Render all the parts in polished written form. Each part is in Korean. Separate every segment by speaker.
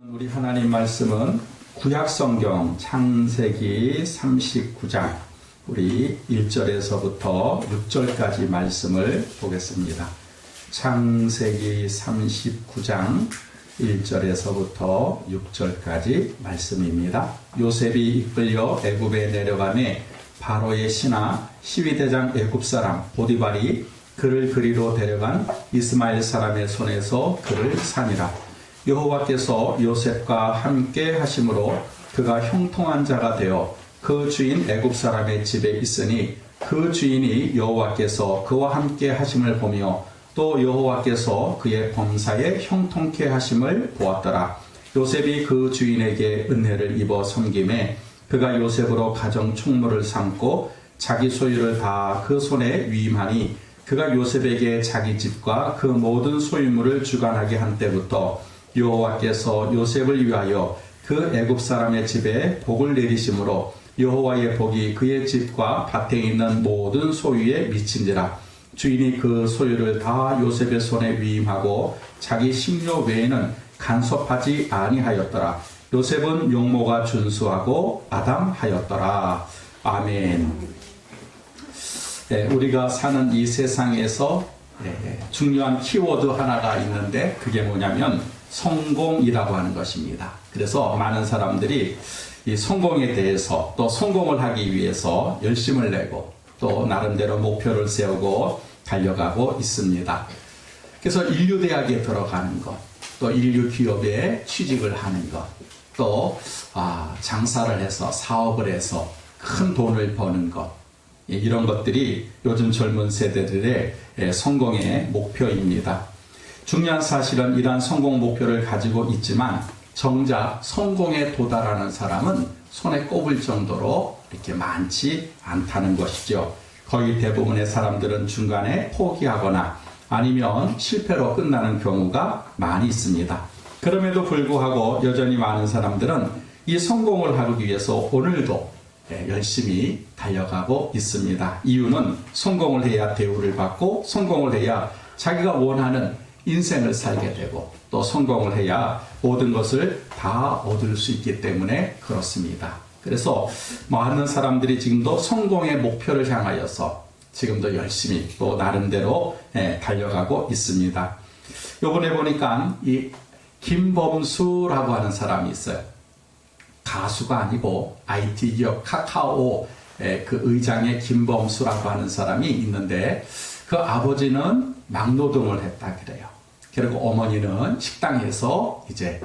Speaker 1: 우리 하나님 말씀은 구약성경 창세기 39장 우리 1절에서부터 6절까지 말씀을 보겠습니다. 창세기 39장 1절에서부터 6절까지 말씀입니다. 요셉이 이끌려 애굽에 내려가매 바로의 신하 시위대장 애굽사람 보디발이 그를 그리로 데려간 이스마엘 사람의 손에서 그를 산이라. 여호와께서 요셉과 함께 하심으로 그가 형통한 자가 되어 그 주인 애굽 사람의 집에 있으니 그 주인이 여호와께서 그와 함께 하심을 보며 또 여호와께서 그의 범사에 형통케 하심을 보았더라. 요셉이 그 주인에게 은혜를 입어 섬김에 그가 요셉으로 가정 총무를 삼고 자기 소유를 다 그 손에 위임하니 그가 요셉에게 자기 집과 그 모든 소유물을 주관하게 한 때부터 여호와께서 요셉을 위하여 그 애굽 사람의 집에 복을 내리심으로 여호와의 복이 그의 집과 밭에 있는 모든 소유에 미친지라. 주인이 그 소유를 다 요셉의 손에 위임하고 자기 식료 외에는 간섭하지 아니하였더라. 요셉은 용모가 준수하고 아담하였더라. 아멘. 우리가 사는 이 세상에서 중요한 키워드 하나가 있는데 그게 뭐냐면 성공이라고 하는 것입니다. 그래서 많은 사람들이 이 성공에 대해서 또 성공을 하기 위해서 열심을 내고 또 나름대로 목표를 세우고 달려가고 있습니다. 그래서 인류대학에 들어가는 것, 또 인류기업에 취직을 하는 것, 또 장사를 해서 사업을 해서 큰 돈을 버는 것, 이런 것들이 요즘 젊은 세대들의 성공의 목표입니다. 중요한 사실은 이러한 성공 목표를 가지고 있지만 정작 성공에 도달하는 사람은 손에 꼽을 정도로 이렇게 많지 않다는 것이죠. 거의 대부분의 사람들은 중간에 포기하거나 아니면 실패로 끝나는 경우가 많이 있습니다. 그럼에도 불구하고 여전히 많은 사람들은 이 성공을 하기 위해서 오늘도 열심히 달려가고 있습니다. 이유는 성공을 해야 대우를 받고 성공을 해야 자기가 원하는 인생을 살게 되고 또 성공을 해야 모든 것을 다 얻을 수 있기 때문에 그렇습니다. 그래서 많은 사람들이 지금도 성공의 목표를 향하여서 지금도 열심히 또 나름대로 달려가고 있습니다. 요번에 보니까 이 김범수라고 하는 사람이 있어요. 가수가 아니고 IT 기업 카카오 그 의장의 김범수라고 하는 사람이 있는데 그 아버지는 막노동을 했다 그래요. 그리고 어머니는 식당에서 이제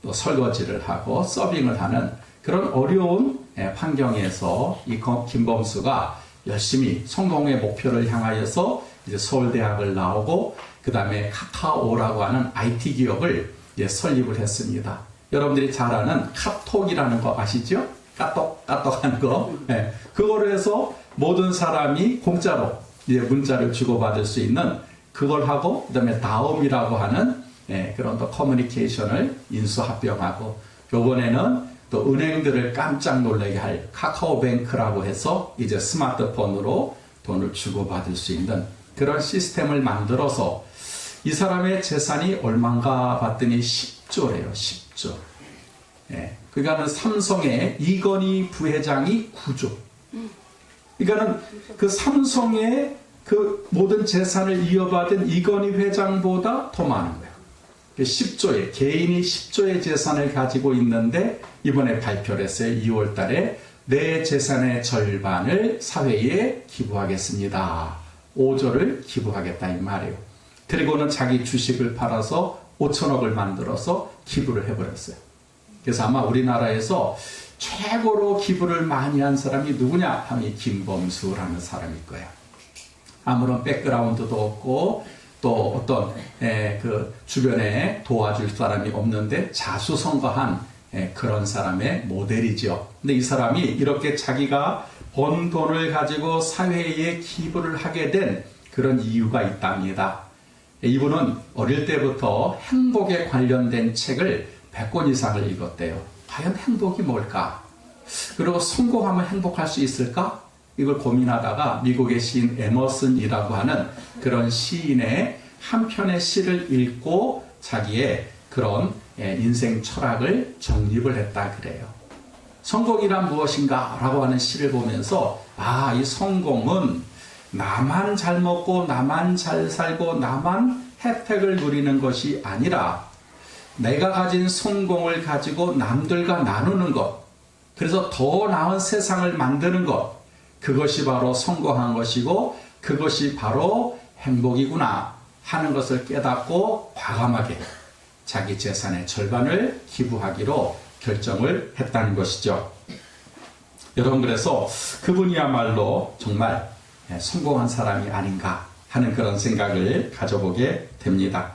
Speaker 1: 또 설거지를 하고 서빙을 하는 그런 어려운 환경에서 이 김범수가 열심히 성공의 목표를 향하여서 이제 서울대학을 나오고 그 다음에 카카오라고 하는 IT 기업을 설립을 했습니다. 여러분들이 잘 아는 카톡이라는 거 아시죠? 까똑 하는 거. 그거로 해서 모든 사람이 공짜로 이제 문자를 주고받을 수 있는 그걸 하고 그다음에 다음이라고 하는 그런 또 커뮤니케이션을 인수합병하고 요번에는 또 은행들을 깜짝 놀라게 할 카카오뱅크라고 해서 이제 스마트폰으로 돈을 주고받을 수 있는 그런 시스템을 만들어서 이 사람의 재산이 얼마인가 봤더니 10조래요. 10조. 그러니까는 삼성의 이건희 부회장이 9조. 그러니까는 그 삼성의 그 모든 재산을 이어받은 이건희 회장보다 더 많은 거예요. 10조의, 개인이 10조의 재산을 가지고 있는데 이번에 발표를 했어요. 2월 달에 내 재산의 절반을 사회에 기부하겠습니다. 5조를 기부하겠다 이 말이에요. 그리고는 자기 주식을 팔아서 5천억을 만들어서 기부를 해버렸어요. 그래서 아마 우리나라에서 최고로 기부를 많이 한 사람이 누구냐 하면 이 김범수라는 사람일 거예요. 아무런 백그라운드도 없고 또 어떤 그 주변에 도와줄 사람이 없는데 자수성가한 그런 사람의 모델이죠. 근데 이 사람이 이렇게 자기가 번 돈을 가지고 사회에 기부를 하게 된 그런 이유가 있답니다. 이분은 어릴 때부터 행복에 관련된 책을 100권 이상을 읽었대요. 과연 행복이 뭘까? 그리고 성공하면 행복할 수 있을까? 이걸 고민하다가 미국의 시인 에머슨이라고 하는 그런 시인의 한 편의 시를 읽고 자기의 그런 인생 철학을 정립을 했다 그래요. 성공이란 무엇인가? 라고 하는 시를 보면서 이 성공은 나만 잘 먹고 나만 잘 살고 나만 혜택을 누리는 것이 아니라 내가 가진 성공을 가지고 남들과 나누는 것, 그래서 더 나은 세상을 만드는 것, 그것이 바로 성공한 것이고 그것이 바로 행복이구나 하는 것을 깨닫고 과감하게 자기 재산의 절반을 기부하기로 결정을 했다는 것이죠. 여러분, 그래서 그분이야말로 정말 성공한 사람이 아닌가 하는 그런 생각을 가져보게 됩니다.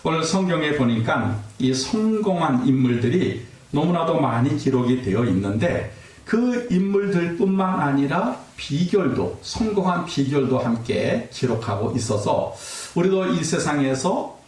Speaker 1: 오늘 성경에 보니까 이 성공한 인물들이 너무나도 많이 기록이 되어 있는데 그 인물들뿐만 아니라 비결도, 성공한 비결도 함께 기록하고 있어서 우리도 이 세상에서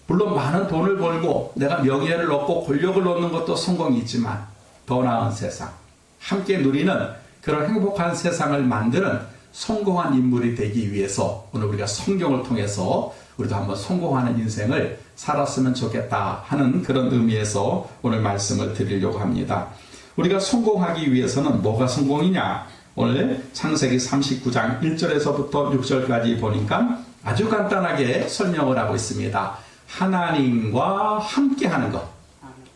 Speaker 1: 물론 많은 돈을 벌고 내가 명예를 얻고 권력을 얻는 것도 성공이지만 더 나은 세상, 함께 누리는 그런 행복한 세상을 만드는 성공한 인물이 되기 위해서 오늘 우리가 성경을 통해서 우리도 한번 성공하는 인생을 살았으면 좋겠다 하는 그런 의미에서 오늘 말씀을 드리려고 합니다. 우리가 성공하기 위해서는 뭐가 성공이냐? 오늘 창세기 39장 1절에서부터 6절까지 보니까 아주 간단하게 설명을 하고 있습니다. 하나님과 함께하는 것,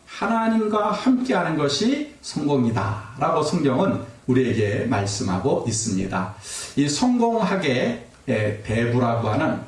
Speaker 1: 하나님과 함께하는 것이 성공이다 라고 성경은 우리에게 말씀하고 있습니다. 이 성공학의 대부라고 하는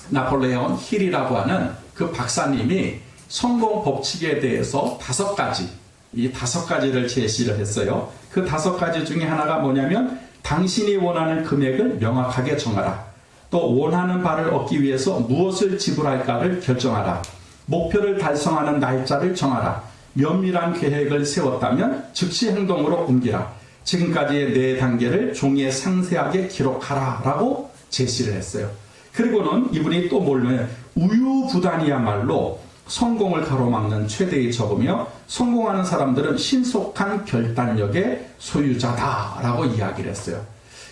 Speaker 1: 나폴레온 힐이라고 하는 그 박사님이 성공 법칙에 대해서 5가지, 이 5가지를 제시를 했어요. 그 5가지 중에 하나가 뭐냐면 당신이 원하는 금액을 명확하게 정하라. 또 원하는 바를 얻기 위해서 무엇을 지불할까를 결정하라. 목표를 달성하는 날짜를 정하라. 면밀한 계획을 세웠다면 즉시 행동으로 옮기라. 지금까지의 4단계를 종이에 상세하게 기록하라 라고 제시를 했어요. 그리고는 이분이 또 뭐냐면 우유부단이야말로 성공을 가로막는 최대의 적이며 성공하는 사람들은 신속한 결단력의 소유자다라고 이야기를 했어요.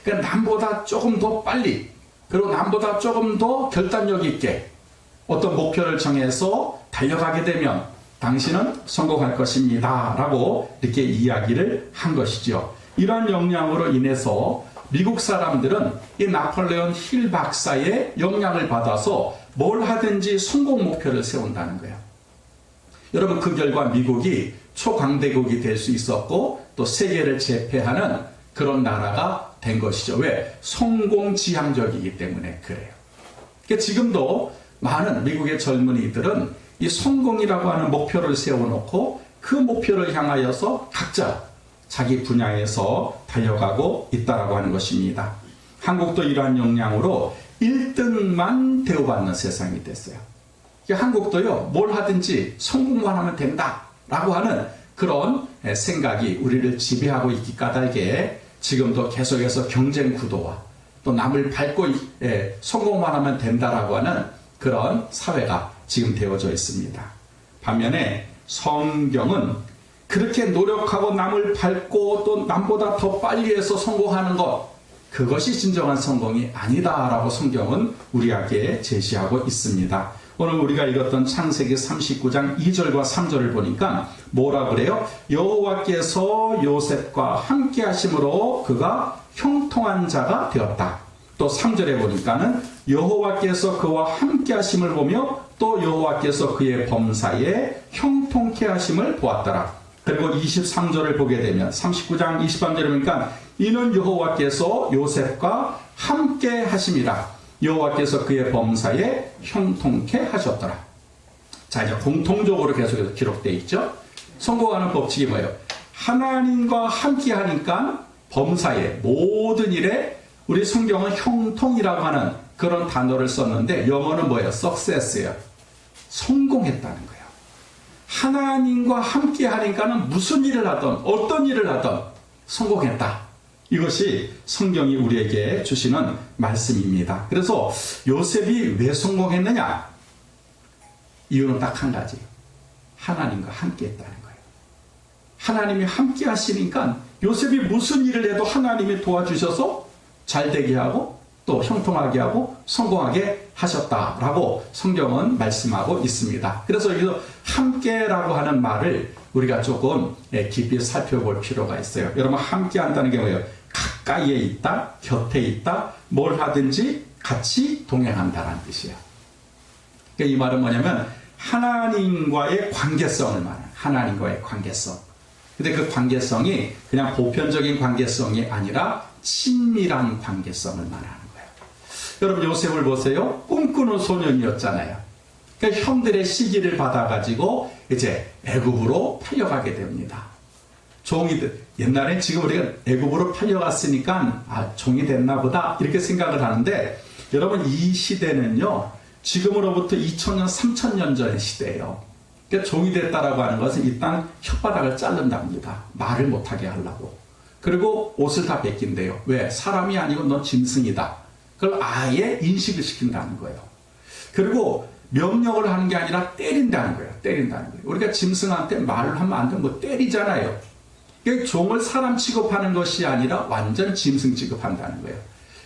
Speaker 1: 그러니까 남보다 조금 더 빨리, 그리고 남보다 조금 더 결단력 있게 어떤 목표를 정해서 달려가게 되면 당신은 성공할 것입니다 라고 이렇게 이야기를 한 것이죠. 이러한 영향으로 인해서 미국 사람들은 이 나폴레온 힐 박사의 영향을 받아서 뭘 하든지 성공 목표를 세운다는 거예요. 여러분, 그 결과 미국이 초강대국이 될 수 있었고 또 세계를 제패하는 그런 나라가 된 것이죠. 왜? 성공지향적이기 때문에 그래요. 그러니까 지금도 많은 미국의 젊은이들은 이 성공이라고 하는 목표를 세워놓고 그 목표를 향하여서 각자 자기 분야에서 달려가고 있다라고 하는 것입니다. 한국도 이러한 영향으로 1등만 대우받는 세상이 됐어요. 한국도요, 뭘 하든지 성공만 하면 된다라고 하는 그런 생각이 우리를 지배하고 있기 까닭에 지금도 계속해서 경쟁 구도와 또 남을 밟고 성공만 하면 된다라고 하는 그런 사회가 지금 되어져 있습니다. 반면에 성경은 그렇게 노력하고 남을 밟고 또 남보다 더 빨리 해서 성공하는 것, 그것이 진정한 성공이 아니다라고 성경은 우리에게 제시하고 있습니다. 오늘 우리가 읽었던 창세기 39장 2절과 3절을 보니까 뭐라 그래요? 여호와께서 요셉과 함께 하심으로 그가 형통한 자가 되었다. 또 3절에 보니까는 여호와께서 그와 함께 하심을 보며 또 여호와께서 그의 범사에 형통케 하심을 보았더라. 그리고 23절을 보게 되면 39장 23절에 보니까 이는 여호와께서 요셉과 함께 하심이라. 여호와께서 그의 범사에 형통케 하셨더라. 자, 이제 공통적으로 계속해서 기록되어 있죠. 성공하는 법칙이 뭐예요? 하나님과 함께 하니까 범사에 모든 일에 우리 성경은 형통이라고 하는 그런 단어를 썼는데 영어는 뭐예요? success예요. 성공했다는 거예요. 하나님과 함께 하니까는 무슨 일을 하든 어떤 일을 하든 성공했다. 이것이 성경이 우리에게 주시는 말씀입니다. 그래서 요셉이 왜 성공했느냐? 이유는 딱 한 가지. 하나님과 함께 했다는 거예요. 하나님이 함께 하시니까 요셉이 무슨 일을 해도 하나님이 도와주셔서 잘 되게 하고 또 형통하게 하고 성공하게 하셨다라고 성경은 말씀하고 있습니다. 그래서 여기서 함께라고 하는 말을 우리가 조금 깊이 살펴볼 필요가 있어요. 여러분, 함께 한다는 게 뭐예요? 가까이에 있다, 곁에 있다, 뭘 하든지 같이 동행한다는 뜻이에요. 그러니까 이 말은 뭐냐면 하나님과의 관계성을 말해요. 하나님과의 관계성. 근데 그 관계성이 그냥 보편적인 관계성이 아니라 친밀한 관계성을 말하는 거예요. 여러분, 요셉을 보세요. 꿈꾸는 소년이었잖아요. 그러니까 형들의 시기를 받아가지고 이제 애굽으로 팔려가게 됩니다. 옛날에 지금 우리가 애굽으로 팔려갔으니까 종이 됐나 보다 이렇게 생각을 하는데, 여러분, 이 시대는요 지금으로부터 2000년 3000년 전의 시대예요. 그러니까 종이 됐다라고 하는 것은 이 땅 혓바닥을 자른답니다. 말을 못하게 하려고. 그리고 옷을 다 벗긴대요. 왜? 사람이 아니고 넌 짐승이다. 그걸 아예 인식을 시킨다는 거예요. 그리고 명령을 하는 게 아니라 때린다는 거예요. 때린다는 거예요. 우리가 짐승한테 말을 하면 안 되면 뭐 때리잖아요. 그러니까 종을 사람 취급하는 것이 아니라 완전 짐승 취급한다는 거예요.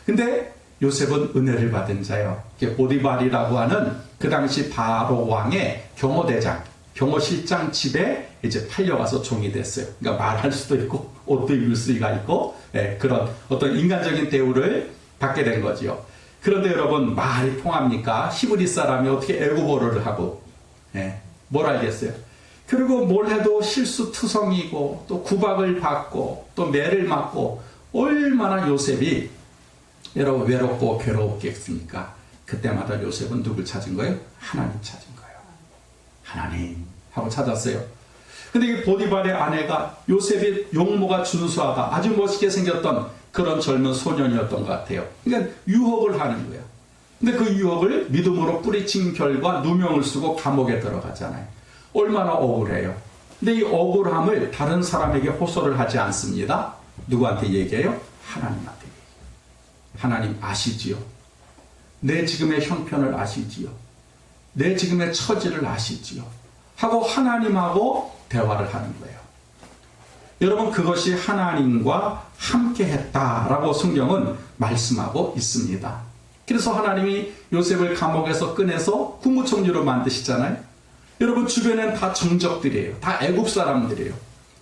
Speaker 1: 근데 요셉은 은혜를 받은 자예요. 보디발이라고 하는 그 당시 바로 왕의 경호대장, 경호실장 집에 이제 팔려가서 종이 됐어요. 그러니까 말할 수도 있고 옷도 입을 수가 있고 그런 어떤 인간적인 대우를 받게 된 거지요. 그런데 여러분, 말이 통합니까? 히브리 사람이 어떻게 애국어를 하고 뭘 알겠어요? 그리고 뭘 해도 실수투성이고 또 구박을 받고 또 매를 맞고 얼마나 요셉이 여러분 외롭고 괴로웠겠습니까? 그때마다 요셉은 누굴 찾은 거예요? 하나님 찾은 거예요. 하나님 하고 찾았어요. 근데 이 보디발의 아내가 요셉이 용모가 준수하다, 아주 멋있게 생겼던 그런 젊은 소년이었던 것 같아요. 그러니까 유혹을 하는 거예요. 근데 그 유혹을 믿음으로 뿌리친 결과 누명을 쓰고 감옥에 들어가잖아요. 얼마나 억울해요. 근데 이 억울함을 다른 사람에게 호소를 하지 않습니다. 누구한테 얘기해요? 하나님한테 얘기해요. 하나님 아시지요? 내 지금의 형편을 아시지요? 내 지금의 처지를 아시지요? 하고 하나님하고 대화를 하는 거예요. 여러분, 그것이 하나님과 함께 했다라고 성경은 말씀하고 있습니다. 그래서 하나님이 요셉을 감옥에서 꺼내서 국무총리로 만드시잖아요. 여러분, 주변엔 다 정적들이에요. 다 애국 사람들이에요.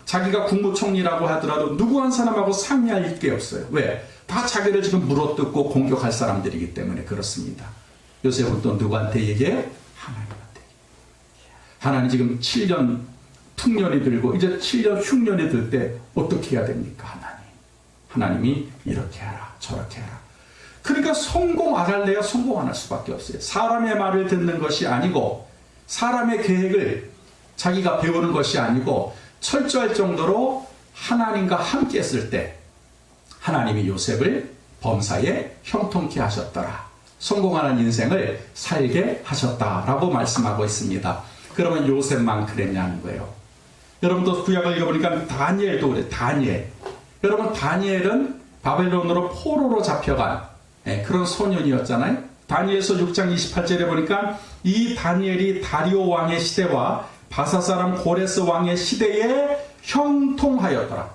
Speaker 1: 자기가 국무총리라고 하더라도 누구 한 사람하고 상의할 게 없어요. 왜? 다 자기를 지금 물어뜯고 공격할 사람들이기 때문에 그렇습니다. 요셉은 또 누구한테 얘기해요? 하나님한테. 하나님 지금 7년 퉁년이 들고 이제 7년 흉년이 들 때 어떻게 해야 됩니까? 하나님이 이렇게 해라 저렇게 해라. 그러니까 성공 안 할래야 성공 안 할 수밖에 없어요. 사람의 말을 듣는 것이 아니고 사람의 계획을 자기가 배우는 것이 아니고 철저할 정도로 하나님과 함께 했을 때 하나님이 요셉을 범사에 형통케 하셨더라. 성공하는 인생을 살게 하셨다라고 말씀하고 있습니다. 그러면 요셉만 그랬냐는 거예요. 여러분도 구약을 읽어보니까 다니엘도 그래. 다니엘. 여러분, 다니엘은 바벨론으로 포로로 잡혀간 그런 소년이었잖아요. 다니엘서 6장 28절에 보니까 이 다니엘이 다리오 왕의 시대와 바사 사람 고레스 왕의 시대에 형통하였더라.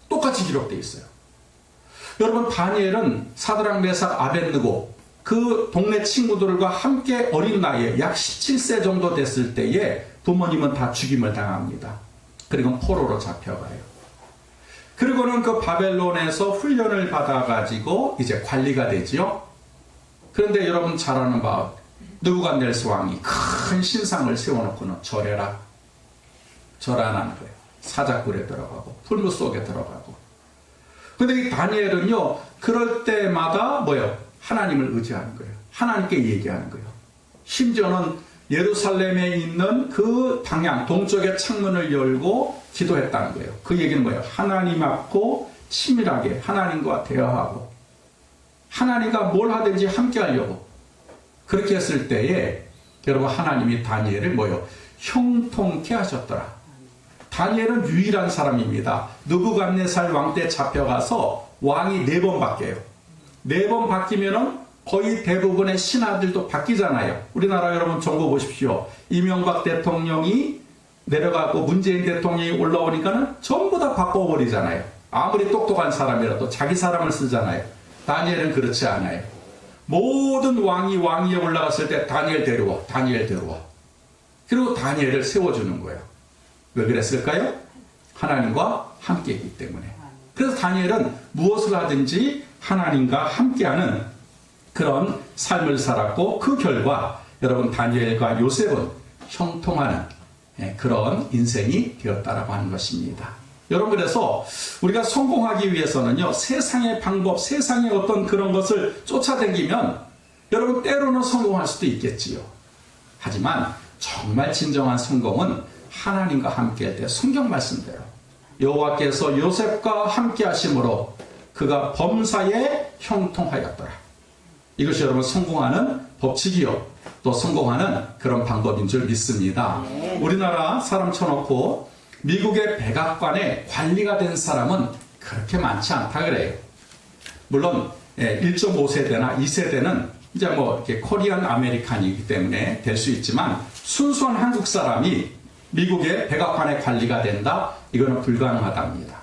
Speaker 1: 똑같이 기록되어 있어요. 여러분, 다니엘은 사드락 메삭 아벳느고 그 동네 친구들과 함께 어린 나이에 약 17세 정도 됐을 때에 부모님은 다 죽임을 당합니다. 그리고 포로로 잡혀가요. 그리고는 그 바벨론에서 훈련을 받아가지고 이제 관리가 되지요. 그런데 여러분 잘 아는 바와 느부갓네살 왕이 큰 신상을 세워놓고는 절해라. 절 안 하는 거예요. 사자굴에 들어가고 풀무 속에 들어가고. 근데 이 다니엘은요, 그럴 때마다 뭐예요? 하나님을 의지하는 거예요. 하나님께 얘기하는 거예요. 심지어는 예루살렘에 있는 그 방향, 동쪽의 창문을 열고 기도했다는 거예요. 그 얘기는 뭐예요? 하나님 앞고 친밀하게 하나님과 대화하고 하나님과 뭘 하든지 함께 하려고. 그렇게 했을 때에 여러분, 하나님이 다니엘을 뭐예요? 형통케 하셨더라. 다니엘은 유일한 사람입니다. 느부갓네살 왕 때 잡혀가서 왕이 4번 바뀌어요. 4번 바뀌면은 거의 대부분의 신하들도 바뀌잖아요. 우리나라 여러분 정보 보십시오. 이명박 대통령이 내려가고 문재인 대통령이 올라오니까는 전부 다 바꿔버리잖아요. 아무리 똑똑한 사람이라도 자기 사람을 쓰잖아요. 다니엘은 그렇지 않아요. 모든 왕위에 올라갔을 때 다니엘 데려와. 그리고 다니엘을 세워주는 거예요. 왜 그랬을까요? 하나님과 함께했기 때문에. 그래서 다니엘은 무엇을 하든지 하나님과 함께하는 그런 삶을 살았고, 그 결과 여러분 다니엘과 요셉은 형통하는 그런 인생이 되었다라고 하는 것입니다. 여러분, 그래서 우리가 성공하기 위해서는요, 세상의 방법, 세상의 어떤 그런 것을 쫓아다니면 여러분 때로는 성공할 수도 있겠지요. 하지만 정말 진정한 성공은 하나님과 함께할 때, 성경 말씀대로 여호와께서 요셉과 함께 하심으로 그가 범사에 형통하였더라. 이것이 여러분 성공하는 법칙이요, 또 성공하는 그런 방법인 줄 믿습니다. 우리나라 사람 쳐놓고 미국의 백악관에 관리가 된 사람은 그렇게 많지 않다 그래요. 물론 1.5세대나 2세대는 이제 뭐 이렇게 코리안 아메리칸이기 때문에 될 수 있지만, 순수한 한국 사람이 미국의 백악관의 관리가 된다? 이거는 불가능하답니다.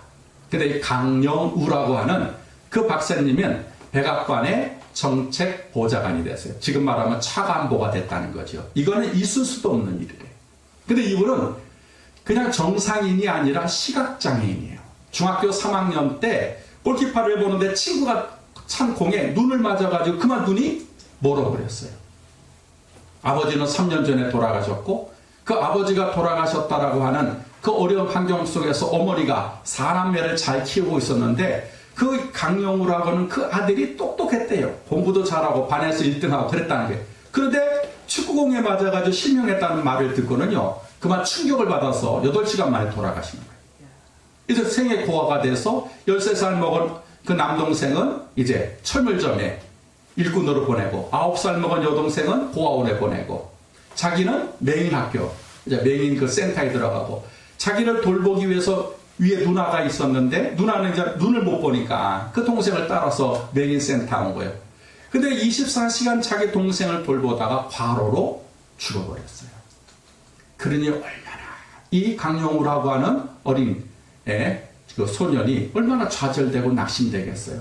Speaker 1: 근데 강영우라고 하는 그 박사님은 백악관의 정책 보좌관이 됐어요. 지금 말하면 차관보가 됐다는 거죠. 이거는 있을 수도 없는 일이래요. 근데 이분은 그냥 정상인이 아니라 시각장애인이에요. 중학교 3학년 때 골키퍼를 보는데 친구가 찬 공에 눈을 맞아가지고 그만 눈이 멀어버렸어요. 아버지는 3년 전에 돌아가셨고, 그 아버지가 돌아가셨다라고 하는 그 어려운 환경 속에서 어머니가 4남매를 잘 키우고 있었는데, 그 강영우라고 하는 그 아들이 똑똑했대요. 공부도 잘하고 반에서 1등하고 그랬다는 게. 그런데 축구공에 맞아가지고 실명했다는 말을 듣고는요, 그만 충격을 받아서 8시간 만에 돌아가신 거예요. 이제 생애 고아가 돼서 13살 먹은 그 남동생은 이제 철물점에 일꾼으로 보내고, 9살 먹은 여동생은 고아원에 보내고, 자기는 맹인학교, 이제 맹인 그 센터에 들어가고, 자기를 돌보기 위해서 위에 누나가 있었는데, 누나는 이제 눈을 못 보니까 그 동생을 따라서 맹인 센터 온 거예요. 근데 24시간 자기 동생을 돌보다가 과로로 죽어버렸어요. 그러니 얼마나 이 강영우라고 하는 어린 그 소년이 얼마나 좌절되고 낙심되겠어요.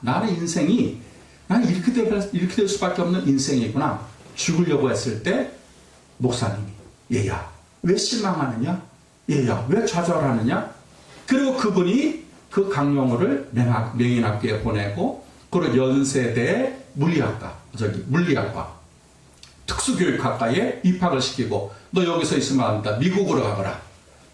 Speaker 1: 나의 인생이 나는 이렇게 될 수밖에 없는 인생이구나. 죽으려고 했을 때 목사님이, 얘야 왜 실망하느냐? 얘야 왜 좌절하느냐? 그리고 그분이 그 강영우를 맹인학교에 보내고, 그리고 연세대 물리학과 특수교육학과에 입학을 시키고, 너 여기서 있으면 안 된다, 미국으로 가거라,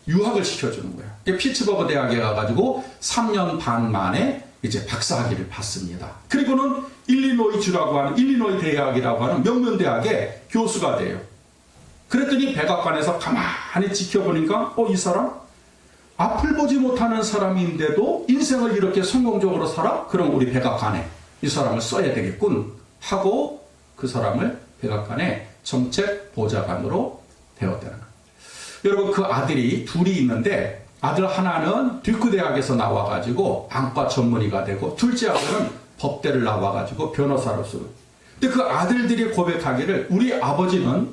Speaker 1: 유학을 시켜주는 거예요. 피츠버그 대학에 가가지고 3년 반 만에 이제 박사학위를 받습니다. 그리고는 일리노이주라고 하는, 일리노이 대학이라고 하는 명문대학의 교수가 돼요. 그랬더니 백악관에서 가만히 지켜보니까 이 사람 앞을 보지 못하는 사람인데도 인생을 이렇게 성공적으로 살아? 그럼 우리 백악관에 이 사람을 써야 되겠군 하고 그 사람을 백악관의 정책 보좌관으로 되었다는 거예요. 여러분, 그 아들이 둘이 있는데, 아들 하나는 듀크 대학에서 나와가지고 안과 전문의가 되고, 둘째 아들은 법대를 나와가지고 변호사로서. 근데 그 아들들이 고백하기를, 우리 아버지는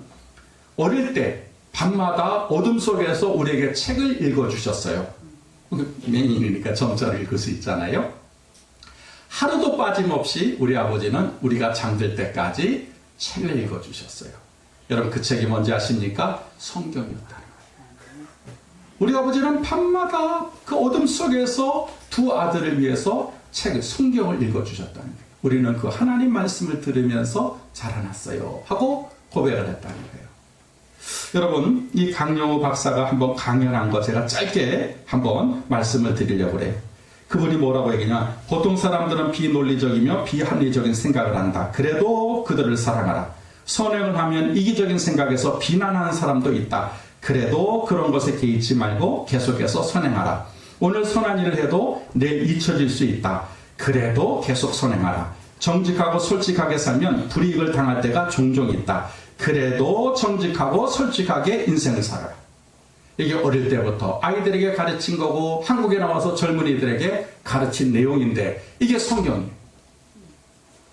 Speaker 1: 어릴 때 밤마다 어둠 속에서 우리에게 책을 읽어주셨어요. 맹인이니까 점자를 읽을 수 있잖아요. 하루도 빠짐없이 우리 아버지는 우리가 잠들 때까지 책을 읽어주셨어요. 여러분, 그 책이 뭔지 아십니까? 성경이었다는 거예요. 우리 아버지는 밤마다 그 어둠 속에서 두 아들을 위해서 책을, 성경을 읽어주셨다는 거예요. 우리는 그 하나님 말씀을 들으면서 자라났어요 하고 고백을 했다는 거예요. 여러분, 이 강영우 박사가 한번 강연한 거 제가 짧게 한번 말씀을 드리려고 그래요. 그분이 뭐라고 얘기냐? 보통 사람들은 비논리적이며 비합리적인 생각을 한다. 그래도 그들을 사랑하라. 선행을 하면 이기적인 생각에서 비난하는 사람도 있다. 그래도 그런 것에 개의치 말고 계속해서 선행하라. 오늘 선한 일을 해도 내일 잊혀질 수 있다. 그래도 계속 선행하라. 정직하고 솔직하게 살면 불이익을 당할 때가 종종 있다. 그래도 정직하고 솔직하게 인생을 살아라. 이게 어릴 때부터 아이들에게 가르친 거고, 한국에 나와서 젊은이들에게 가르친 내용인데, 이게 성경이에요.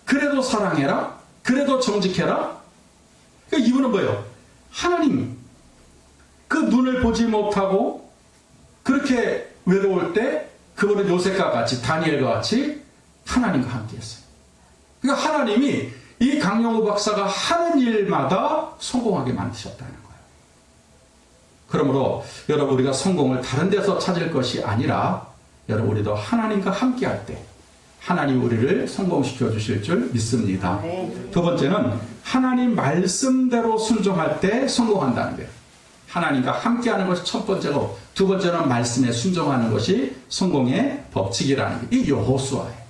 Speaker 1: 그래도 사랑해라. 그래도 정직해라. 그러니까 이분은 뭐예요? 하나님, 그 눈을 보지 못하고 그렇게 외로울 때 그분은 요셉과 같이, 다니엘과 같이 하나님과 함께 했어요. 그러니까 하나님이 이 강영우 박사가 하는 일마다 성공하게 만드셨다는 거예요. 그러므로 여러분, 우리가 성공을 다른 데서 찾을 것이 아니라 여러분, 우리도 하나님과 함께 할 때 하나님 우리를 성공시켜 주실 줄 믿습니다. 두 번째는 하나님 말씀대로 순종할 때 성공한다는 거예요. 하나님과 함께하는 것이 첫 번째고, 두 번째는 말씀에 순종하는 것이 성공의 법칙이라는 게 이 여호수아예요.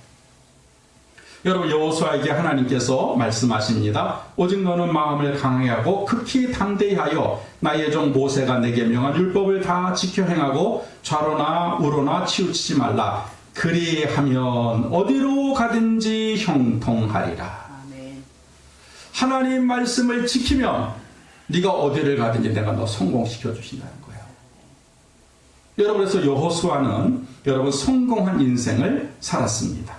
Speaker 1: 여러분, 여호수아에게 하나님께서 말씀하십니다. 오직 너는 마음을 강하게 하고 극히 담대히 하여 나의 종 모세가 내게 명한 율법을 다 지켜 행하고 좌로나 우로나 치우치지 말라. 그리하면 어디로 가든지 형통하리라.
Speaker 2: 아멘.
Speaker 1: 하나님 말씀을 지키면 네가 어디를 가든지 내가 너 성공시켜 주신다는 거예요. 여러분, 그래서 여호수아는 여러분 성공한 인생을 살았습니다.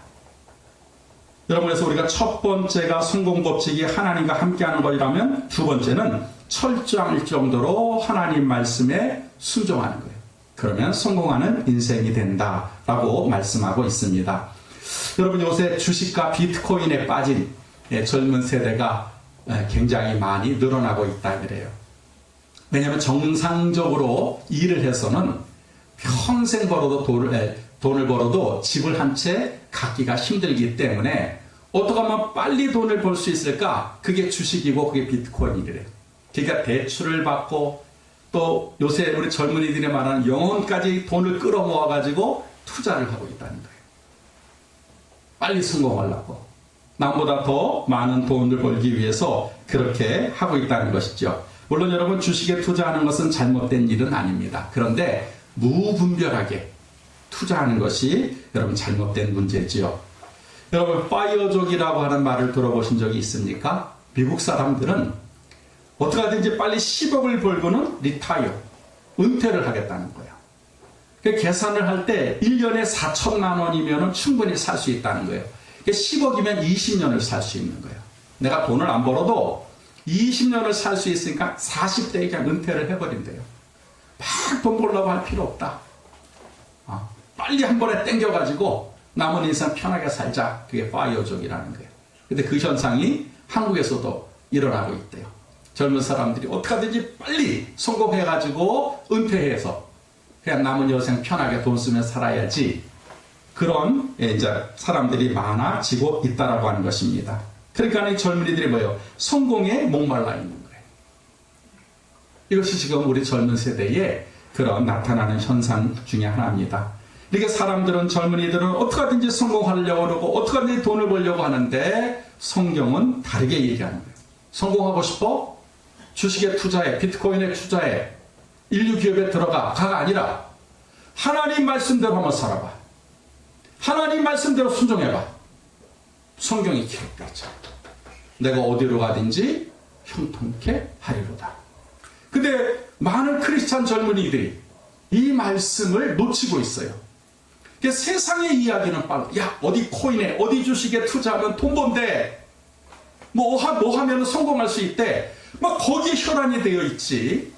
Speaker 1: 여러분, 그래서 우리가 첫 번째가 성공 법칙이 하나님과 함께하는 것이라면, 두 번째는 철저할 정도로 하나님 말씀에 순종하는 거예요. 그러면 성공하는 인생이 된다라고 말씀하고 있습니다. 여러분, 요새 주식과 비트코인에 빠진 젊은 세대가 굉장히 많이 늘어나고 있다 그래요. 왜냐하면 정상적으로 일을 해서는 평생 벌어도 돈을 벌어도 집을 한 채 갖기가 힘들기 때문에 어떻게 하면 빨리 돈을 벌 수 있을까? 그게 주식이고 그게 비트코인이래요. 그러니까 대출을 받고 또 요새 우리 젊은이들이 말하는 영혼까지 돈을 끌어모아 가지고 투자를 하고 있다는 거예요. 빨리 성공하려고. 남보다 더 많은 돈을 벌기 위해서 그렇게 하고 있다는 것이죠. 물론 여러분, 주식에 투자하는 것은 잘못된 일은 아닙니다. 그런데 무분별하게 투자하는 것이 여러분 잘못된 문제지요. 여러분, 파이어족이라고 하는 말을 들어보신 적이 있습니까? 미국 사람들은 어떻게 하든지 빨리 10억을 벌고는 리타이어, 은퇴를 하겠다는 거예요. 계산을 할 때 1년에 4천만 원이면 충분히 살 수 있다는 거예요. 10억이면 20년을 살 수 있는 거예요. 내가 돈을 안 벌어도 20년을 살 수 있으니까 40대에 그냥 은퇴를 해버린대요. 막 돈 벌려고 할 필요 없다. 빨리 한 번에 땡겨가지고 남은 인생 편하게 살자. 그게 파이어족이라는 거예요. 근데 그 현상이 한국에서도 일어나고 있대요. 젊은 사람들이 어떻게 하든지 빨리 성공해가지고 은퇴해서 그냥 남은 여생 편하게 돈 쓰며 살아야지. 그런 이제 사람들이 많아지고 있다라고 하는 것입니다. 그러니까 이 젊은이들이 뭐예요? 성공에 목말라 있는 거예요. 이것이 지금 우리 젊은 세대에 그런 나타나는 현상 중에 하나입니다. 이렇게 사람들은, 젊은이들은 어떻게 하든지 성공하려고 그러고 어떻게 하든지 돈을 벌려고 하는데 성경은 다르게 얘기하는 거예요. 성공하고 싶어? 주식에 투자해, 비트코인에 투자해, 인류 기업에 가가 아니라 하나님 말씀대로 한번 살아봐. 하나님 말씀대로 순종해봐. 성경이 기록되죠. 내가 어디로 가든지 형통케 하리로다. 근데 많은 크리스찬 젊은이들이 이 말씀을 놓치고 있어요. 세상의 이야기는 빨라. 야, 어디 코인에, 어디 주식에 투자하면 돈 번대. 뭐 하면 성공할 수 있대. 막 거기에 혈안이 되어 있지.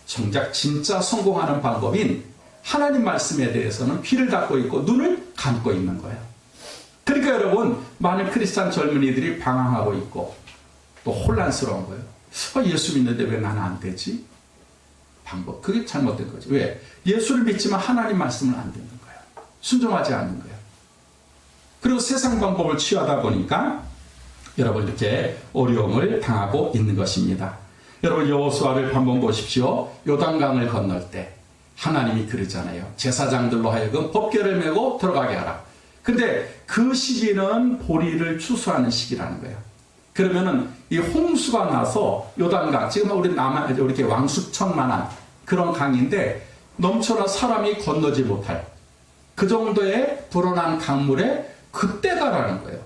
Speaker 1: 정작 진짜 성공하는 방법인 하나님 말씀에 대해서는 귀를 닫고 있고 눈을 감고 있는 거예요. 그러니까 여러분, 많은 크리스찬 젊은이들이 방황하고 있고 또 혼란스러운 거예요. 예수 믿는데 왜 나는 안 되지? 방법, 그게 잘못된 거죠. 왜? 예수를 믿지만 하나님 말씀을 안 듣는 거예요. 순종하지 않는 거예요. 그리고 세상 방법을 취하다 보니까 여러분 이렇게 어려움을 당하고 있는 것입니다. 여러분, 여호수아를 한번 보십시오. 요단강을 건널 때 하나님이 그러잖아요. 제사장들로 하여금 법궤를 메고 들어가게 하라. 근데 그 시기는 보리를 추수하는 시기라는 거예요. 그러면은 이 홍수가 나서 요단강, 지금 우리 이렇게 왕수천만한 그런 강인데 넘쳐나 사람이 건너지 못할 그 정도의 불어난 강물에 그때가라는 거예요.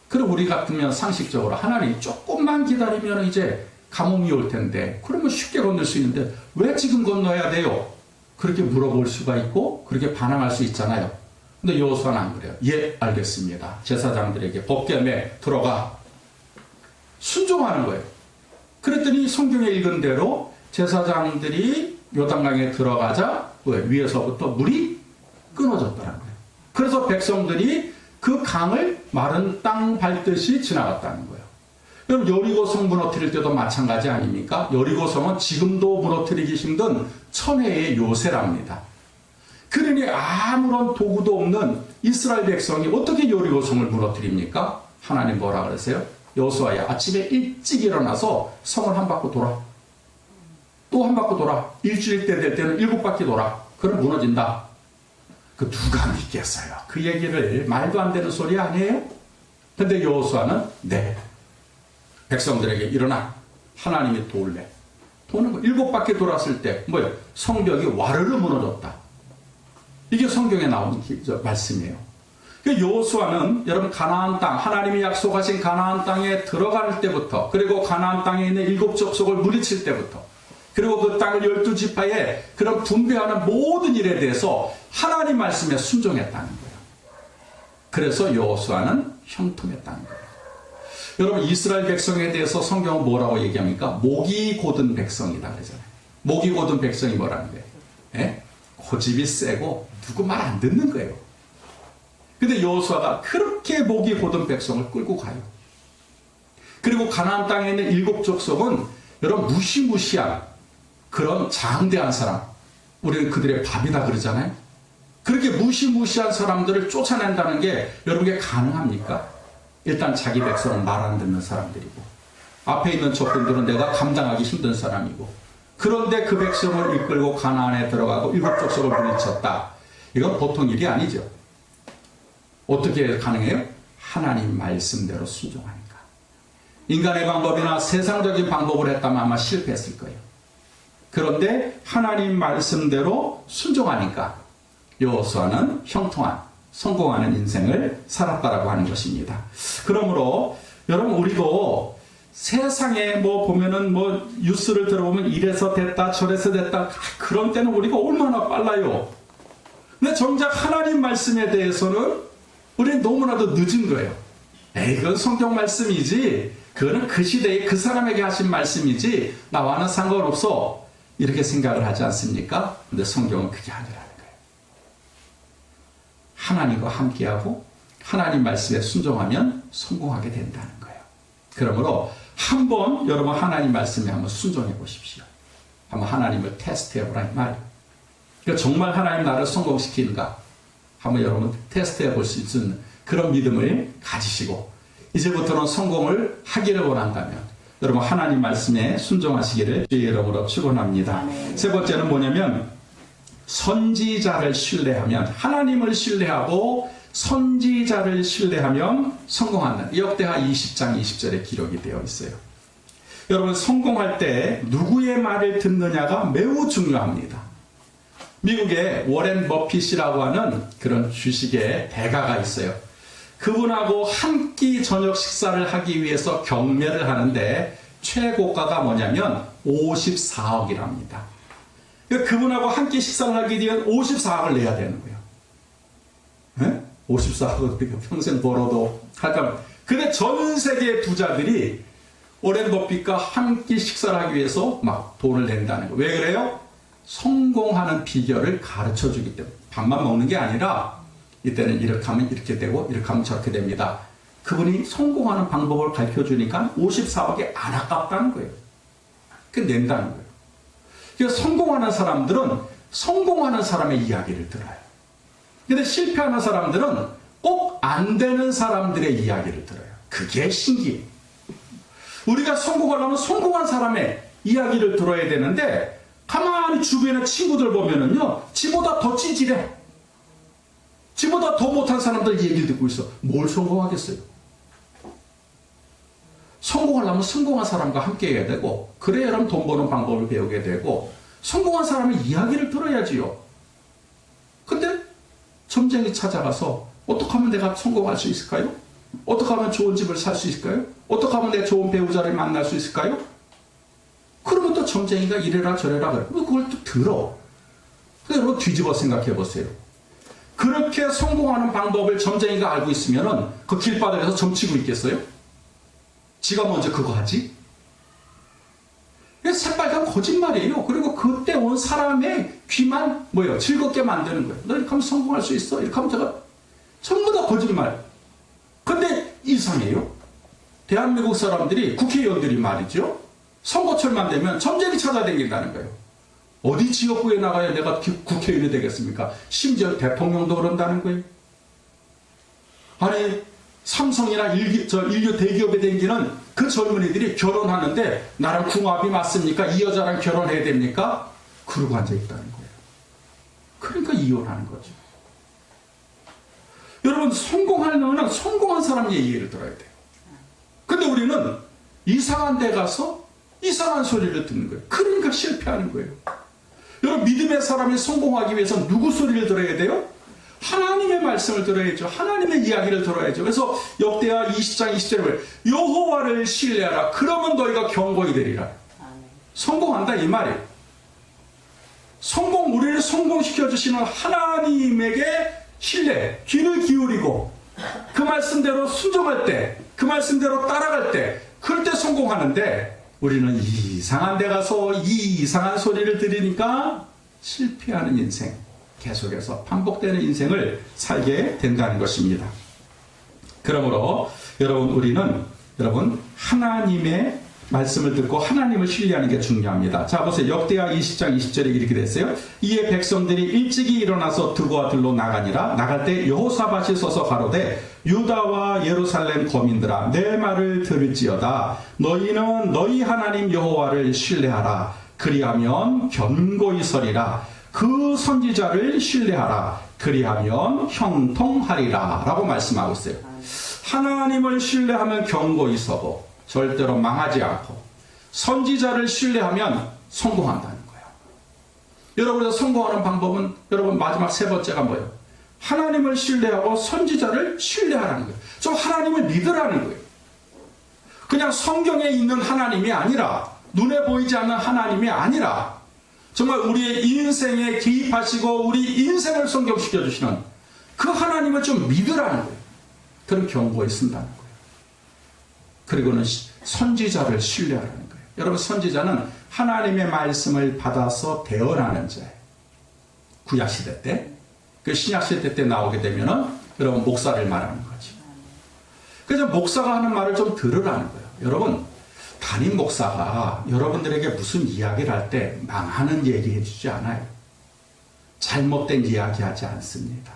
Speaker 1: 그리고 우리 같으면 상식적으로 하나님 조금만 기다리면 이제 가뭄이 올 텐데 그러면 쉽게 건널 수 있는데 왜 지금 건너야 돼요? 그렇게 물어볼 수가 있고 그렇게 반항할 수 있잖아요. 근데 여호수아는 안 그래요. 예, 알겠습니다. 제사장들에게 법궤에 들어가. 순종하는 거예요. 그랬더니 성경에 읽은 대로 제사장들이 요단강에 들어가자 위에서부터 물이 끊어졌다는 거예요. 그래서 백성들이 그 강을 마른 땅 밟듯이 지나갔다는 거예요. 그럼 여리고성 무너뜨릴 때도 마찬가지 아닙니까? 여리고성은 지금도 무너뜨리기 힘든 천혜의 요새랍니다. 그러니 아무런 도구도 없는 이스라엘 백성이 어떻게 여리고성을 무너뜨립니까? 하나님 뭐라 그러세요? 여호수아야, 아침에 일찍 일어나서 성을 한 바퀴 돌아. 또 한 바퀴 돌아. 일주일 때 될 때는 7바퀴 돌아. 그럼 무너진다. 그 누가 믿겠어요? 그 얘기를 말도 안 되는 소리 아니에요? 근데 여호수아는 네. 백성들에게 일어나. 하나님이 도울래. 도는 거. 7바퀴 돌았을 때 뭐예요? 성벽이 와르르 무너졌다. 이게 성경에 나오는 말씀이에요. 여호수아는 여러분 가나안 땅, 하나님이 약속하신 가나안 땅에 들어갈 때부터, 그리고 가나안 땅에 있는 7 족속을 물리칠 때부터, 그리고 그 땅을 12지파에 그런 분배하는 모든 일에 대해서 하나님 말씀에 순종했다는 거예요. 그래서 여호수아는 형통했다는 거예요. 여러분 이스라엘 백성에 대해서 성경은 뭐라고 얘기합니까? 목이 곧은 백성이다 그러잖아요. 목이 곧은 백성이 뭐라는 거예요? 예? 고집이 세고 누구 말 안 듣는 거예요. 근데 여호수아가 그렇게 목이 곧은 백성을 끌고 가요. 그리고 가나안 땅에 있는 7 족속은 여러분 무시무시한 그런 장대한 사람, 우리는 그들의 밥이다 그러잖아요. 그렇게 무시무시한 사람들을 쫓아낸다는 게 여러분에게 가능합니까? 일단 자기 백성은 말 안 듣는 사람들이고, 앞에 있는 적군들은 내가 감당하기 힘든 사람이고, 그런데 그 백성을 이끌고 가나안에 들어가고 7 족속을 물리쳤다. 이건 보통 일이 아니죠. 어떻게 가능해요? 하나님 말씀대로 순종하니까. 인간의 방법이나 세상적인 방법을 했다면 아마 실패했을 거예요. 그런데 하나님 말씀대로 순종하니까 여호수아는 형통한, 성공하는 인생을 살았다라고 하는 것입니다. 그러므로 여러분 우리도 세상에 보면은 뉴스를 들어보면 이래서 됐다 저래서 됐다, 그런 때는 우리가 얼마나 빨라요. 근데 정작 하나님 말씀에 대해서는 우리는 너무나도 늦은 거예요. 에이, 그건 성경 말씀이지, 그거는 그 시대에 그 사람에게 하신 말씀이지 나와는 상관없어, 이렇게 생각을 하지 않습니까? 근데 성경은 그게 아니라는 거예요. 하나님과 함께하고 하나님 말씀에 순종하면 성공하게 된다는 거예요. 그러므로 한번 여러분 하나님 말씀에 한번 순종해 보십시오. 한번 하나님을 테스트해 보라 이 말이에요. 그러니까 정말 하나님 나를 성공시키는가 한번 여러분 테스트해 볼 수 있는 그런 믿음을 가지시고, 이제부터는 성공을 하기를 원한다면 여러분 하나님 말씀에 순종하시기를 주의 이름으로 축원합니다. 세 번째는 뭐냐면 선지자를 신뢰하면, 하나님을 신뢰하고 선지자를 신뢰하면 성공한다. 역대하 20장 20절에 기록이 되어 있어요. 여러분 성공할 때 누구의 말을 듣느냐가 매우 중요합니다. 미국의 워렌 버핏이라고 하는 그런 주식의 대가가 있어요. 그분하고 한 끼 저녁 식사를 하기 위해서 경매를 하는데 최고가가 뭐냐면 54억이랍니다. 그러니까 그분하고 한 끼 식사를 하기 위해 54억을 내야 되는 거예요. 네? 54억을 평생 벌어도 할까. 근데 전 세계 부자들이 워렌 버핏과 한 끼 식사를 하기 위해서 막 돈을 낸다는 거예요. 왜 그래요? 성공하는 비결을 가르쳐 주기 때문에. 밥만 먹는 게 아니라 이때는 이렇게 하면 이렇게 되고 이렇게 하면 저렇게 됩니다. 그분이 성공하는 방법을 가르쳐 주니까 54억이 안 아깝다는 거예요. 그 낸다는 거예요. 그래서 성공하는 사람들은 성공하는 사람의 이야기를 들어요. 근데 실패하는 사람들은 꼭 안 되는 사람들의 이야기를 들어요. 그게 신기해요. 우리가 성공하려면 성공한 사람의 이야기를 들어야 되는데 가만히 주변에 친구들 보면은요, 지보다 더 찌질해. 지보다 더 못한 사람들 얘기를 듣고 있어. 뭘 성공하겠어요? 성공하려면 성공한 사람과 함께 해야 되고, 그래야 여러분 돈 버는 방법을 배우게 되고, 성공한 사람의 이야기를 들어야지요. 근데 점쟁이 찾아가서 어떻게 하면 내가 성공할 수 있을까요? 어떻게 하면 좋은 집을 살 수 있을까요? 어떻게 하면 내 좋은 배우자를 만날 수 있을까요? 그러면 또 점쟁이가 이래라 저래라 그래. 그걸 또 들어. 여러분 뒤집어 생각해 보세요. 그렇게 성공하는 방법을 점쟁이가 알고 있으면은 그 길바닥에서 점치고 있겠어요? 지가 먼저 그거 하지? 새빨간 거짓말이에요. 그리고 그때 온 사람의 귀만 즐겁게 만드는 거예요. 너 이렇게 하면 성공할 수 있어? 이렇게 하면 제가 전부 다 거짓말. 대한민국 사람들이, 국회의원들이 말이죠. 선거철만 되면 점쟁이 찾아다닌다는 거예요. 어디 지역구에 나가야 내가 국회의원이 되겠습니까? 심지어 대통령도 그런다는 거예요. 아니, 삼성이나 인류 대기업에 다니는 그 젊은이들이 결혼하는데 나랑 궁합이 맞습니까? 이 여자랑 결혼해야 됩니까? 그러고 앉아있다는 거예요. 그러니까 이혼하는 거죠. 여러분, 성공하려면 성공한 사람 얘기를 들어야 돼요. 근데 우리는 이상한 데 가서 이상한 소리를 듣는 거예요. 그러니까 실패하는 거예요. 여러분, 믿음의 사람이 성공하기 위해서 누구 소리를 들어야 돼요? 하나님의 말씀을 들어야죠. 하나님의 이야기를 들어야죠. 그래서 역대하 20장 20절에 여호와를 신뢰하라. 그러면 너희가 경고히 되리라. 성공한다 이 말이에요. 우리를 성공시켜 주시는 하나님에게 신뢰, 귀를 기울이고 그 말씀대로 순종할 때, 그 말씀대로 따라갈 때, 그럴 때 성공하는데, 우리는 이상한 데 가서 이상한 소리를 들으니까 실패하는 인생, 계속해서 반복되는 인생을 살게 된다는 것입니다. 그러므로 우리는 하나님의 말씀을 듣고 하나님을 신뢰하는 게 중요합니다. 자, 보세요. 역대하 20장 20절에 이렇게 됐어요. 이에 백성들이 일찍이 일어나서 드고와 들로 나가니라. 나갈 때 여호사밧이 서서 가로되 유다와 예루살렘 거민들아, 내 말을 들을지어다. 너희는 너희 하나님 여호와를 신뢰하라. 그리하면 견고히 서리라. 그 선지자를 신뢰하라. 그리하면 형통하리라. 라고 말씀하고 있어요. 하나님을 신뢰하면 견고히 서고 절대로 망하지 않고, 선지자를 신뢰하면 성공한다는 거예요. 여러분의 성공하는 방법은, 여러분 마지막 세 번째가 뭐예요? 하나님을 신뢰하고 선지자를 신뢰하라는 거예요. 좀 하나님을 믿으라는 거예요. 그냥 성경에 있는 하나님이 아니라, 눈에 보이지 않는 하나님이 아니라, 정말 우리의 인생에 개입하시고 우리 인생을 성경시켜 주시는 그 하나님을 좀 믿으라는 거예요. 그럼 경고에 쓴다는 거예요. 그리고는 선지자를 신뢰하라는 거예요. 여러분, 선지자는 하나님의 말씀을 받아서 대언하는 자예요. 구약시대 때, 그 신약시대 때 나오게 되면은 여러분 목사를 말하는 거죠. 그래서 목사가 하는 말을 좀 들으라는 거예요. 여러분, 담임 목사가 여러분들에게 무슨 이야기를 할 때 망하는 얘기 해주지 않아요. 잘못된 이야기 하지 않습니다.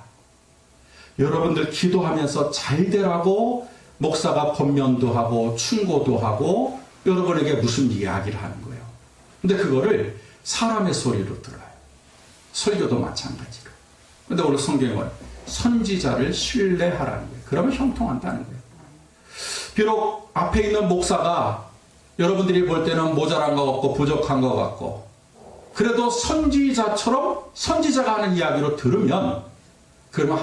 Speaker 1: 여러분들 기도하면서 잘 되라고 목사가 권면도 하고 충고도 하고 여러분에게 무슨 이야기를 하는 거예요. 근데 그거를 사람의 소리로 들어요. 설교도 마찬가지로. 근데 오늘 성경은 선지자를 신뢰하라는 거예요. 그러면 형통한다는 거예요. 비록 앞에 있는 목사가 여러분들이 볼 때는 모자란 것 같고 부족한 것 같고, 그래도 선지자처럼 선지자가 하는 이야기로 들으면 그러면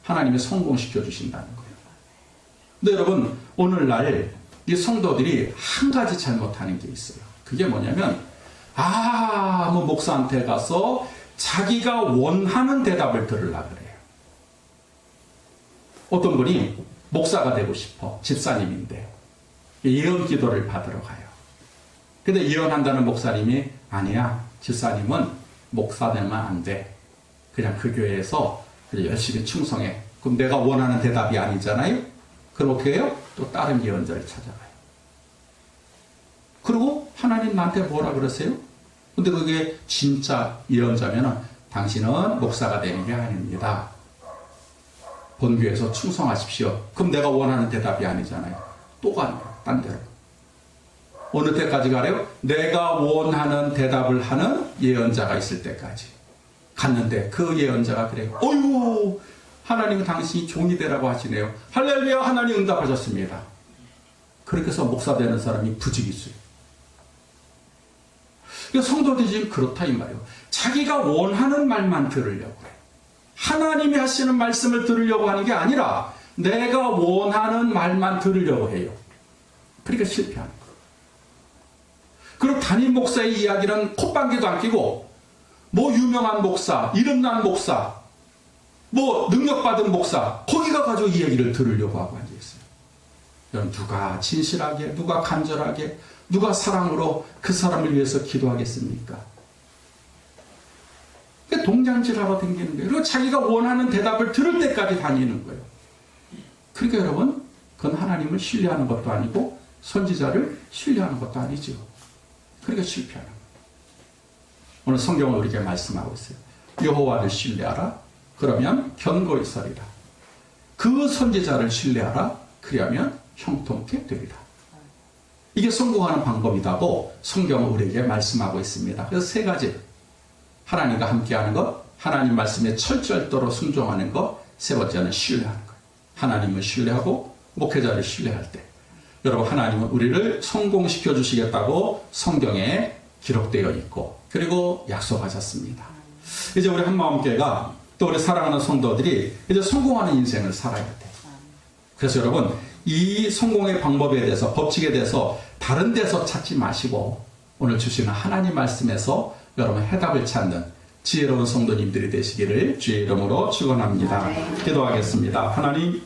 Speaker 1: 하나님이 성공시켜 주신다는 거예요. 근데 여러분, 오늘날 이 성도들이 한 가지 잘못하는 게 있어요. 그게 뭐냐면, 뭐 목사한테 가서 자기가 원하는 대답을 들으려고 그래요. 어떤 분이 목사가 되고 싶어. 집사님인데 예언 기도를 받으러 가요. 근데 예언한다는 목사님이, 아니야, 집사님은 목사 되면 안 돼. 그냥 그 교회에서 열심히 충성해. 그럼 내가 원하는 대답이 아니잖아요. 그럼 어떻게 해요? 또 다른 예언자를 찾아가요. 그리고 하나님 나한테 뭐라 그러세요? 근데 그게 진짜 예언자면은 당신은 목사가 되는 게 아닙니다. 본교에서 충성하십시오. 그럼 내가 원하는 대답이 아니잖아요. 또 가는 거예요. 딴 데로. 어느 때까지 가래요? 내가 원하는 대답을 하는 예언자가 있을 때까지 갔는데, 그 예언자가 그래요. 어휴, 하나님은 당신이 종이 되라고 하시네요. 할렐루야, 하나님 응답하셨습니다. 그렇게 해서 목사 되는 사람이 부지기수예요. 성도들이 지금 그렇다 이 말이에요. 자기가 원하는 말만 들으려고 해요. 하나님이 하시는 말씀을 들으려고 하는 게 아니라 내가 원하는 말만 들으려고 해요. 그러니까 실패하는 거예요. 그리고 담임 목사의 이야기는 콧방귀도 안 끼고, 뭐 유명한 목사, 이름난 목사, 뭐 능력받은 목사, 거기 가가지고 이 얘기를 들으려고 하고 앉아있어요. 여러분, 누가 진실하게, 누가 간절하게, 누가 사랑으로 그 사람을 위해서 기도하겠습니까? 동장질하러 다니는 거예요. 그리고 자기가 원하는 대답을 들을 때까지 다니는 거예요. 그러니까 여러분, 그건 하나님을 신뢰하는 것도 아니고 선지자를 신뢰하는 것도 아니죠. 그러니까 실패하는 거예요. 오늘 성경은 우리에게 말씀하고 있어요. 여호와를 신뢰하라. 그러면 견고히 서리라. 그 선지자를 신뢰하라. 그러면 형통케 되리라. 이게 성공하는 방법이라고 성경은 우리에게 말씀하고 있습니다. 그래서 세 가지. 하나님과 함께하는 것, 하나님 말씀에 철저토록 순종하는 것, 세 번째는 신뢰하는 것. 하나님을 신뢰하고 목회자를 신뢰할 때 여러분 하나님은 우리를 성공시켜 주시겠다고 성경에 기록되어 있고 그리고 약속하셨습니다. 이제 우리 한마음교회가 또 우리 사랑하는 성도들이 이제 성공하는 인생을 살아야 돼. 그래서 여러분 이 성공의 방법에 대해서 법칙에 대해서 다른 데서 찾지 마시고 오늘 주시는 하나님 말씀에서 여러분 해답을 찾는 지혜로운 성도님들이 되시기를 주의 이름으로 축원합니다. 기도하겠습니다. 하나님